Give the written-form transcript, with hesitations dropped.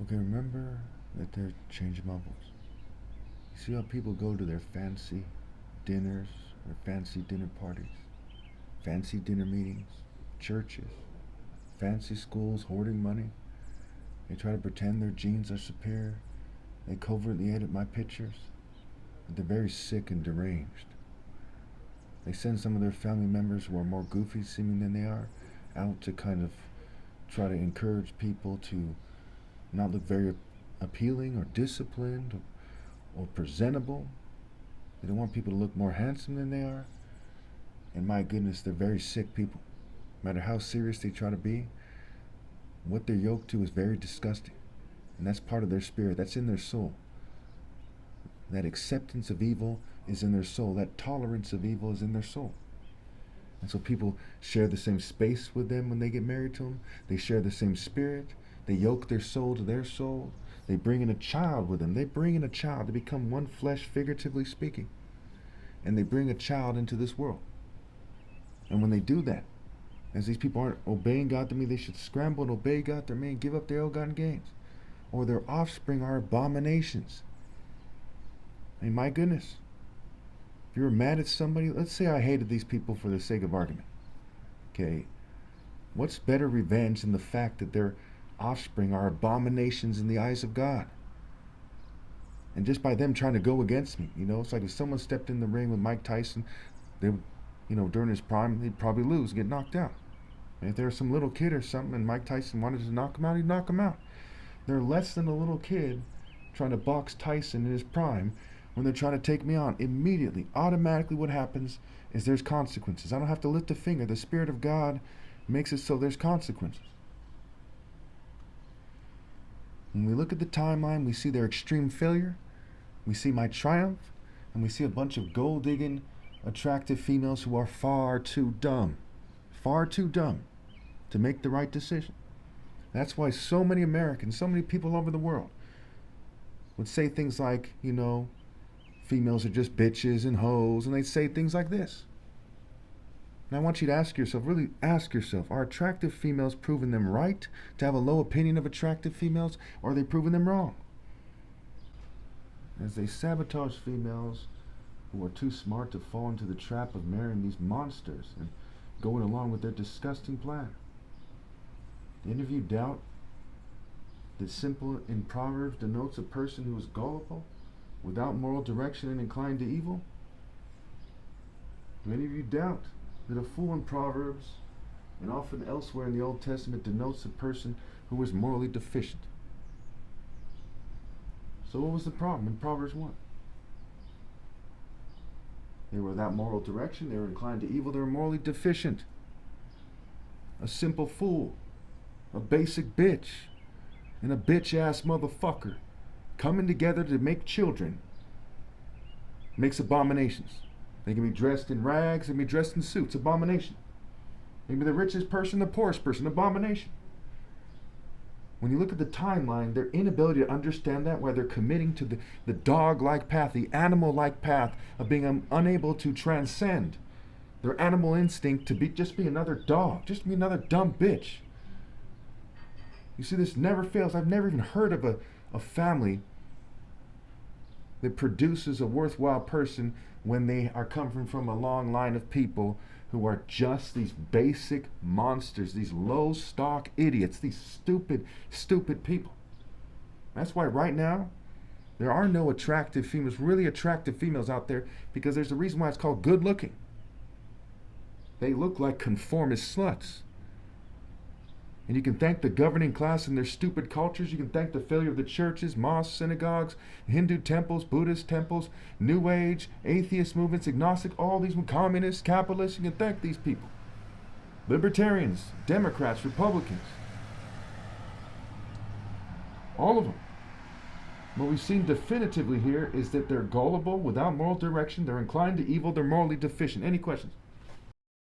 Okay, remember that they're changing bubbles. You see how people go to their fancy dinners or fancy dinner parties, fancy dinner meetings, churches, fancy schools hoarding money. They try to pretend their genes are superior. They covertly edit my pictures. But they're very sick and deranged. They send some of their family members who are more goofy seeming than they are out to kind of try to encourage people to not look very appealing or disciplined or presentable. They don't want people to look more handsome than they are. And my goodness, they're very sick people. No matter how serious they try to be, what they're yoked to is very disgusting. And that's part of their spirit. That's in their soul. That acceptance of evil is in their soul. That tolerance of evil is in their soul. And so people share the same space with them when they get married to them. They share the same spirit. They yoke their soul to their soul. They bring in a child with them. They bring in a child. They become one flesh, figuratively speaking. And they bring a child into this world. And when they do that, as these people aren't obeying God to me, they should scramble and obey God to me and give up their ill-gotten gains. Or their offspring are abominations. I mean, my goodness. If you were mad at somebody, let's say I hated these people for the sake of argument. Okay, what's better revenge than the fact that their offspring are abominations in the eyes of God? And just by them trying to go against me, it's like if someone stepped in the ring with Mike Tyson, they would, during his prime, they'd probably lose, get knocked out. And if there was some little kid or something and Mike Tyson wanted to knock him out, he'd knock him out. They're less than a little kid trying to box Tyson in his prime. When they're trying to take me on, immediately, automatically what happens is there's consequences. I don't have to lift a finger. The Spirit of God makes it so there's consequences. When we look at the timeline, we see their extreme failure, we see my triumph, and we see a bunch of gold-digging, attractive females who are far too dumb to make the right decision. That's why so many Americans, so many people all over the world would say things like, females are just bitches and hoes, and they'd say things like this. And I want you to ask yourself, really ask yourself, are attractive females proving them right to have a low opinion of attractive females, or are they proving them wrong? As they sabotage females who are too smart to fall into the trap of marrying these monsters and going along with their disgusting plan. Any of you doubt that simple in Proverbs denotes a person who is gullible, without moral direction and inclined to evil? Do any of you doubt that a fool in Proverbs and often elsewhere in the Old Testament denotes a person who is morally deficient? So what was the problem in Proverbs 1? They were without moral direction, they were inclined to evil, they were morally deficient. A simple fool, a basic bitch, and a bitch-ass motherfucker coming together to make children makes abominations. They can be dressed in rags, they can be dressed in suits, abomination. They can be the richest person, the poorest person, abomination. When you look at the timeline, their inability to understand that, why they're committing to the dog-like path, the animal-like path of being unable to transcend their animal instinct to just be another dog, just be another dumb bitch. You see, this never fails. I've never even heard of a family that produces a worthwhile person when they are coming from a long line of people who are just these basic monsters, these low stock idiots, these stupid people. That's why right now there are no attractive females, really attractive females out there, because there's a reason why it's called good looking. They look like conformist sluts. And you can thank the governing class and their stupid cultures. You can thank the failure of the churches, mosques, synagogues, Hindu temples, Buddhist temples, New Age, atheist movements, agnostic, all these communists, capitalists. You can thank these people. Libertarians, Democrats, Republicans. All of them. What we've seen definitively here is that they're gullible, without moral direction, they're inclined to evil, they're morally deficient. Any questions?